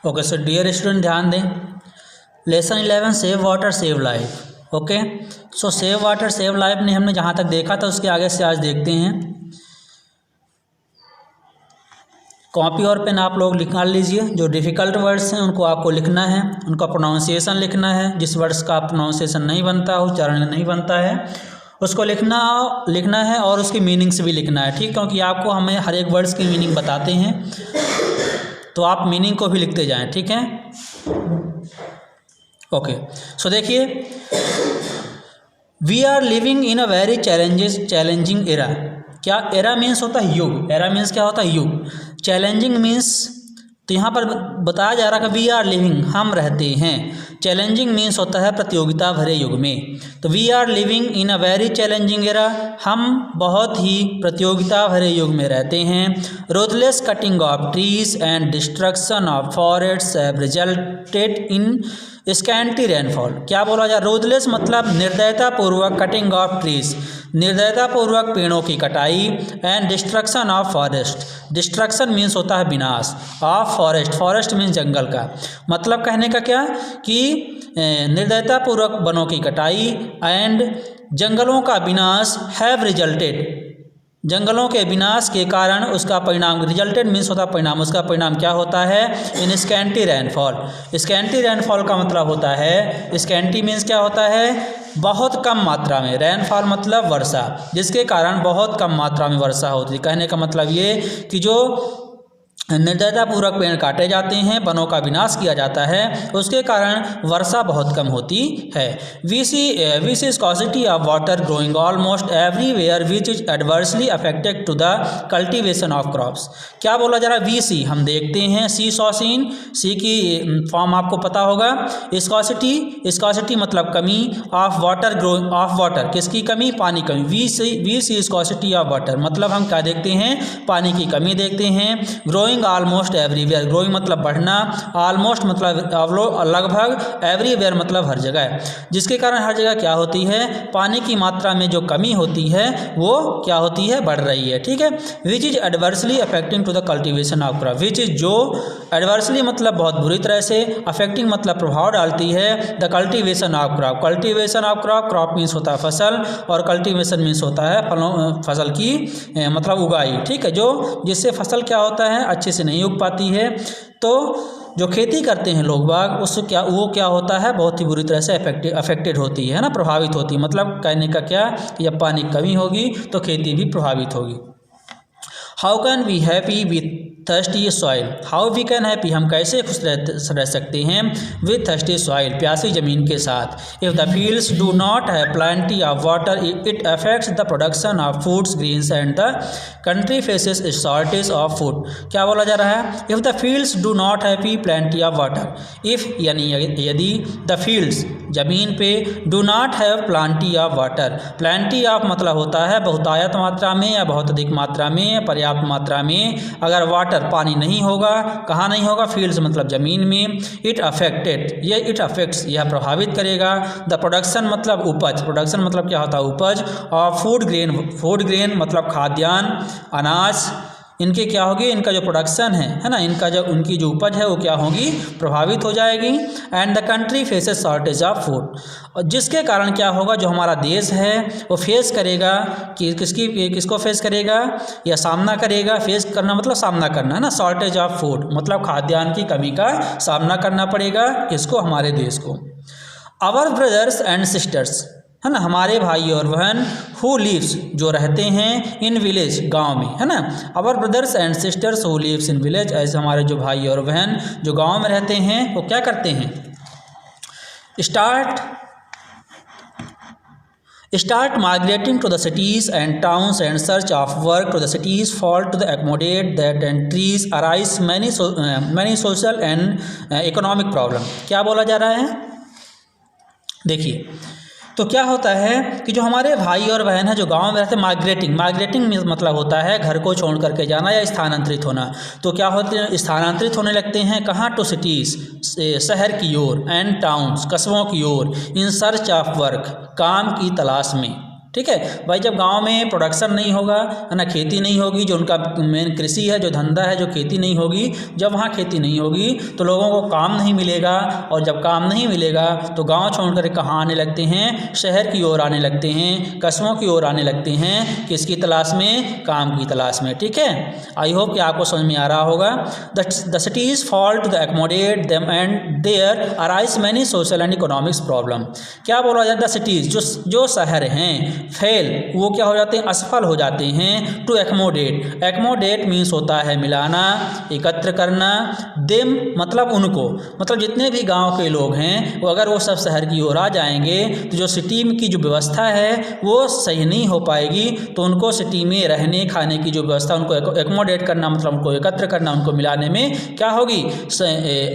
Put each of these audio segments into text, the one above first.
Okay, so dear student ध्यान दें, lesson 11 save water save life. Okay, सो save water save life ने हमने जहाँ तक देखा था उसके आगे से आज देखते हैं। कॉपी और पेन आप लोग निकाल लीजिए। जो डिफ़िकल्ट वर्ड्स हैं उनको आपको लिखना है, उनका प्रोनाउंसिएशन लिखना है। जिस वर्ड्स का प्रोनाउंसिएशन नहीं बनता, उच्चारण नहीं बनता है, उसको लिखना है और उसकी मीनिंग्स भी लिखना है, ठीक। क्योंकि आपको हमें हर एक वर्ड्स की मीनिंग बताते हैं, तो आप मीनिंग को भी लिखते जाएं, ठीक है। ओके, सो देखिए, we are living in a very challenging era. क्या एरा मीन्स होता है युग। एरा मीन्स क्या होता है युग। चैलेंजिंग मीन्स, तो यहाँ पर बताया जा रहा है कि वी आर लिविंग, हम रहते हैं। चैलेंजिंग मीन्स होता है प्रतियोगिता भरे युग में। तो we are living in a very challenging era, हम बहुत ही प्रतियोगिता भरे युग में रहते हैं। Ruthless cutting of trees and destruction of forests have resulted in scanty rainfall. क्या बोला जाए, रूथलेस मतलब निर्दयता पूर्वक, कटिंग ऑफ ट्रीज निर्दयता पूर्वक पेड़ों की कटाई, and destruction of forest, destruction means होता है विनाश, ऑफ फॉरेस्ट, फॉरेस्ट मीन्स जंगल का। मतलब कहने का क्या कि निर्दयता पूर्वक वनों की कटाई एंड जंगलों का विनाश हैव रिजल्टेड, जंगलों के विनाश के कारण उसका परिणाम, रिजल्टेड मीन्स होता है परिणाम, उसका परिणाम क्या होता है, इन स्कैंटी रेनफॉल। स्कैंटी रेनफॉल का मतलब होता है, स्कैंटी मीन्स क्या होता है, बहुत कम मात्रा में, रेनफॉल मतलब वर्षा, जिसके कारण बहुत कम मात्रा में वर्षा होती है। कहने का मतलब ये कि जो निर्दयता पूर्वक पेड़ काटे जाते हैं, वनों का विनाश किया जाता है, उसके कारण वर्षा बहुत कम होती है। We see scarcity of water growing almost everywhere which is adversely affected to the cultivation of crops. क्या बोला जा रहा है, वी सी हम देखते हैं, सी सॉसिन, सी की फॉर्म आपको पता होगा। स्कार्सिटी मतलब कमी, of water growing, of water किसकी कमी, पानी कमी। We see scarcity of water मतलब हम क्या देखते हैं, पानी की कमी देखते हैं। ग्रोइंग ऑलमोस्ट एवरीवेयर, ग्रोइंग मतलब बढ़ना, ऑलमोस्ट मतलब लगभग, एवरीवेयर मतलब हर जगह, जिसके कारण हर जगह क्या होती है, पानी की मात्रा में जो कमी होती है वो क्या होती है, बढ़ रही है, ठीक है। Which is adversely affecting to the cultivation of crop, which is जो, एडवर्सली मतलब बहुत बुरी तरह से, अफेक्टिंग मतलब प्रभाव डालती है, the cultivation of crop, cultivation of crop, crop means होता है फसल और कल्टीवेशन मीन्स होता है फसल की मतलब उगाई, ठीक है। जो जिससे फसल क्या होता है, अच्छे से नहीं उग पाती है, तो जो खेती करते हैं लोग बाग, उससे क्या होता है, बहुत ही बुरी तरह से अफेक्टेड होती है ना, प्रभावित होती है। मतलब कहने का क्या कि जब पानी की कमी होगी तो खेती भी प्रभावित होगी। How can we happy with thirsty soil, how we can happy हम कैसे खुश रह सकते हैं, विथ थर्स्टी सॉइल प्यासी ज़मीन के साथ। If the fields do not have plenty of water it affects the production of foods greens and the country faces shortage of food. क्या बोला जा रहा है, if the fields do not have plenty of water, if यानी यदि, the fields ज़मीन पे, do not have plenty of water, plenty of मतलब होता है बहुतायत मात्रा में या बहुत अधिक मात्रा में, पर्याप्त मात्रा में, अगर वाटर पानी नहीं होगा, कहाँ नहीं होगा, फील्ड्स मतलब ज़मीन में, इट अफेक्टेड, ये इट अफेक्ट्स यह प्रभावित करेगा, द प्रोडक्शन मतलब उपज, प्रोडक्शन मतलब क्या होता है उपज, और फूड ग्रेन मतलब खाद्यान्न, अनाज, इनके क्या होगी, इनका जो प्रोडक्शन है ना, इनका जो उनकी जो उपज है वो क्या होगी, प्रभावित हो जाएगी। And the country faces shortage of food, और जिसके कारण क्या होगा, जो हमारा देश है वो फेस करेगा कि किसको फेस करेगा या सामना करेगा, फेस करना मतलब सामना करना है ना, शॉर्टेज ऑफ फूड मतलब खाद्यान्न की कमी का सामना करना पड़ेगा, किसको, हमारे देश को। आवर ब्रदर्स एंड सिस्टर्स है ना, हमारे भाई और बहन, हु लिव्स जो रहते हैं, इन विलेज गांव में, है ना। Our brothers and sisters who lives in village, ऐसे हमारे जो भाई और बहन जो गांव में रहते हैं वो क्या करते हैं, start migrating to the cities and towns and search of work to the cities, fall to the accommodate that and trees arise many social and economic problem। क्या बोला जा रहा है, देखिए, तो क्या होता है कि जो हमारे भाई और बहन हैं जो गांव में रहते हैं, माइग्रेटिंग मतलब होता है घर को छोड़ करके जाना या स्थानांतरित होना। तो क्या होते हैं, स्थानांतरित होने लगते हैं कहाँ, टू सिटीज़ शहर की ओर, एंड टाउन्स कस्बों की ओर, इन सर्च ऑफ वर्क काम की तलाश में, ठीक है भाई। जब गांव में प्रोडक्शन नहीं होगा, है ना, खेती नहीं होगी, जो उनका मेन कृषि है, जो धंधा है, जो खेती नहीं होगी, जब वहाँ खेती नहीं होगी तो लोगों को काम नहीं मिलेगा, और जब काम नहीं मिलेगा तो गांव छोड़कर कहाँ आने लगते हैं, शहर की ओर आने लगते हैं, कस्बों की ओर आने लगते हैं, किसकी तलाश में, काम की तलाश में। ठीक है, आई होप कि आपको समझ में आ रहा होगा। The cities fall to the accommodate them and there arise many social and economics problem. क्या बोला जाता है, सिटीज जो शहर हैं फेल, वो क्या हो जाते हैं, असफल हो जाते हैं। टू एकोमोडेट, एकोमोडेट मीन्स होता है मिलाना, एकत्र करना। देम मतलब उनको, मतलब जितने भी गांव के लोग हैं वो अगर वो सब शहर की ओर आ जाएंगे तो जो सिटी की जो व्यवस्था है वो सही नहीं हो पाएगी, तो उनको सिटी में रहने खाने की जो व्यवस्था, उनको एकोमोडेट करना मतलब उनको एकत्र करना, उनको मिलाने में क्या होगी,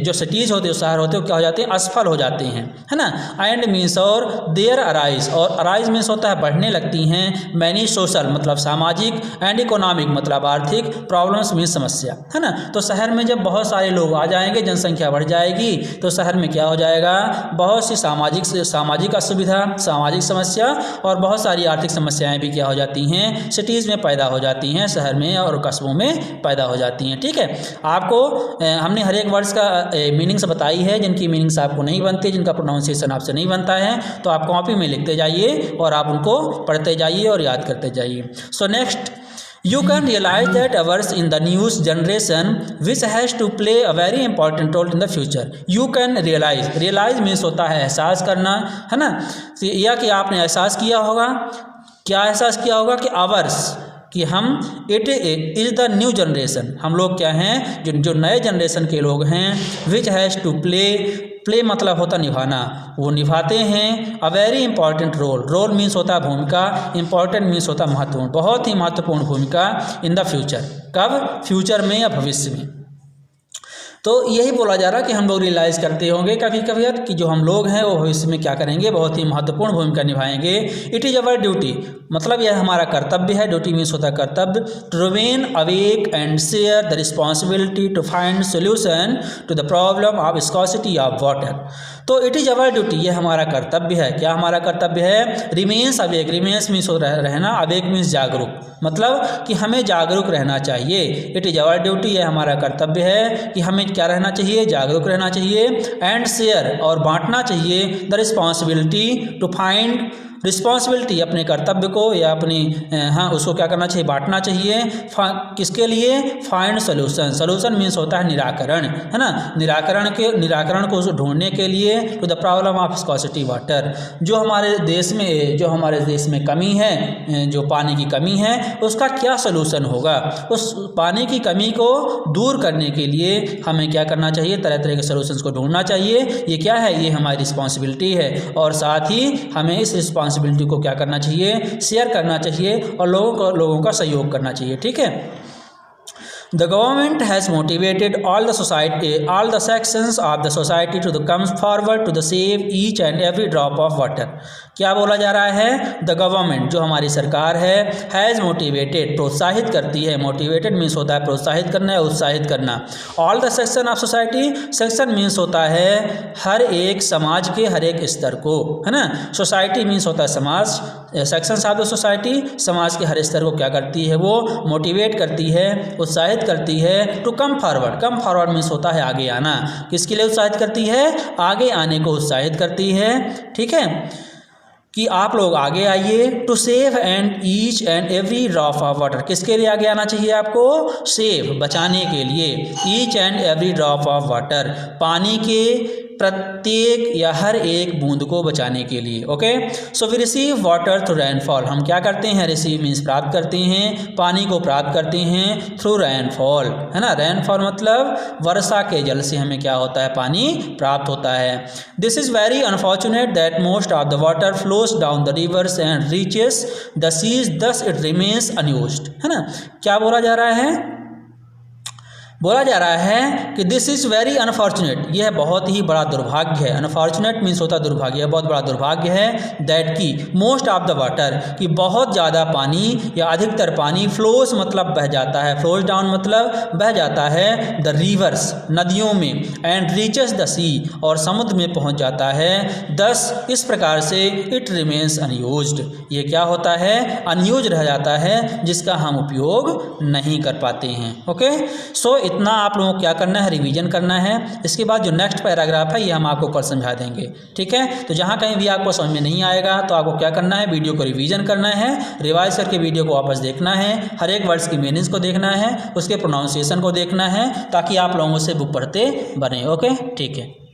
जो सिटीज़ होते हैं, शहर होते हैं, क्या हो जाते हैं, असफल हो जाते हैं, है ना। एंड मीन्स और देयर अराइज, और अराइज मीन्स होता है बढ़ने लगती हैं। मैनी सोशल मतलब सामाजिक, एंड इकोनॉमिक मतलब आर्थिक, प्रॉब्लम्स मीन्स समस्या, है ना। तो शहर में जब बहुत सारे लोग आ जाएंगे, जनसंख्या बढ़ जाएगी, तो शहर में क्या हो जाएगा, बहुत सी सामाजिक असुविधा, सामाजिक समस्या और बहुत सारी आर्थिक समस्याएं भी क्या हो जाती हैं, सिटीज़ में पैदा हो जाती हैं, शहर में और कस्बों में पैदा हो जाती हैं। ठीक है, आपको हमने हर एक वर्ड्स का मीनिंग्स बताई है, जिनकी मीनिंग्स आपको नहीं बनती, जिनका प्रोनाउंसिएशन आपसे नहीं बनता है, तो आप कॉपी में लिखते जाइए और आप उनको पढ़ते जाइए और याद करते जाइए। So next, you can realize that ours in the news generation which has to play a very important role in the future. You can realize means होता है एहसास करना, है ना, या कि आपने एहसास किया होगा, क्या एहसास किया होगा कि ours, कि हम it is the new generation, हम लोग क्या हैं, जो नए जनरेशन के लोग हैं, विच हैज़ टू प्ले मतलब होता निभाना, वो निभाते हैं a very important role means होता है भूमिका, इंपॉर्टेंट मीन्स होता है महत्वपूर्ण, बहुत ही महत्वपूर्ण भूमिका इन द फ्यूचर, कब, फ्यूचर में या भविष्य में। तो यही बोला जा रहा है कि हम लोग रियलाइज़ करते होंगे कभी कभी कि जो हम लोग हैं वो भविष्य में क्या करेंगे, बहुत ही महत्वपूर्ण भूमिका निभाएंगे। इट इज़ अवर ड्यूटी मतलब यह हमारा कर्तव्य है, ड्यूटी मीन्स होता है कर्तव्य। To remain awake and share the responsibility to find solution to the problem of scarcity of water. तो इट इज़ अवर ड्यूटी, ये हमारा कर्तव्य है। क्या हमारा कर्तव्य है, रिमेन्स अवेक, रिमेन्स मीन्स रहना, अवेक मीन्स जागरूक, मतलब कि हमें जागरूक रहना चाहिए। इट इज़ अवर ड्यूटी, ये हमारा कर्तव्य है कि हमें क्या रहना चाहिए, जागरूक रहना चाहिए। एंड शेयर और बांटना चाहिए the responsibility to find, responsibility अपने कर्तव्य को या अपनी उसको क्या करना चाहिए, बांटना चाहिए। किसके लिए, फाइंड सोल्यूशन, सोल्यूशन मीन्स होता है निराकरण, है ना, निराकरण को ढूंढने के लिए। To the problem of scarcity water, जो हमारे देश में कमी है, जो पानी की कमी है, उसका क्या सोल्यूशन होगा, उस पानी की कमी को दूर करने के लिए हमें क्या करना चाहिए, तरह तरह के सोल्यूशंस को ढूंढना चाहिए। ये क्या है, ये हमारी रिस्पॉन्सिबिलिटी है, और साथ ही हमें इस रिस्पॉन्सिबिलिटी को क्या करना चाहिए, शेयर करना चाहिए और लोगों का सहयोग करना चाहिए। ठीक है। The government has motivated all the sections of the society to come forward to save each and every drop of water. क्या बोला जा रहा है, द गवर्नमेंट जो हमारी सरकार है, हैज़ मोटिवेटेड प्रोत्साहित करती है, मोटिवेटेड मीन्स होता है प्रोत्साहित करना या उत्साहित करना। All the section of society, section means होता है हर एक समाज के हर एक स्तर को, है ना। सोसाइटी मीन्स होता है समाज, सेक्शंस ऑफ द सोसाइटी समाज के हर स्तर को क्या करती है, वो मोटिवेट करती है, उत्साहित करती है। To come forward, come forward means होता है आगे आना, किसके लिए उत्साहित करती है, आगे आने को उत्साहित करती है। ठीक है, कि आप लोग आगे आइए। To save and each and every drop of water, किसके लिए आगे आना चाहिए आपको, सेव बचाने के लिए, each and every drop of water पानी के प्रत्येक या हर एक बूंद को बचाने के लिए। Okay, so we receive water through rainfall, हम क्या करते हैं, रिसीव मीन्स प्राप्त करते हैं, पानी को प्राप्त करते हैं थ्रू रेनफॉल, है ना। रेनफॉल मतलब वर्षा के जल से हमें क्या होता है, पानी प्राप्त होता है। This is very unfortunate that most of the water flows down the rivers and reaches the seas, thus it remains unused, है ना। क्या बोला जा रहा है बोला जा रहा है कि दिस इज़ वेरी अनफॉर्चुनेट, यह बहुत ही बड़ा दुर्भाग्य है। अनफॉर्चुनेट मीन्स होता दुर्भाग्य, यह बहुत बड़ा दुर्भाग्य है। दैट की मोस्ट ऑफ द वाटर, कि बहुत ज़्यादा पानी या अधिकतर पानी, फ्लोज मतलब बह जाता है, फ्लोज डाउन मतलब बह जाता है, द रिवर्स नदियों में, एंड रीचेस द सी और समुद्र में पहुंच जाता है। दस इस प्रकार से इट रिमेन्स अनयूज्ड, ये क्या होता है, अनयूज रह जाता है, जिसका हम उपयोग नहीं कर पाते हैं। ओके, सो इतना आप लोगों को क्या करना है, रिवीजन करना है। इसके बाद जो नेक्स्ट पैराग्राफ है ये हम आपको कल समझा देंगे, ठीक है। तो जहाँ कहीं भी आपको समझ में नहीं आएगा तो आपको क्या करना है, वीडियो को रिवीजन करना है, रिवाइज करके वीडियो को वापस देखना है, हर एक वर्ड्स की मीनिंग्स को देखना है, उसके प्रोनाउंसिएशन को देखना है, ताकि आप लोगों से बुक पढ़ते बने। ओके, ठीक है।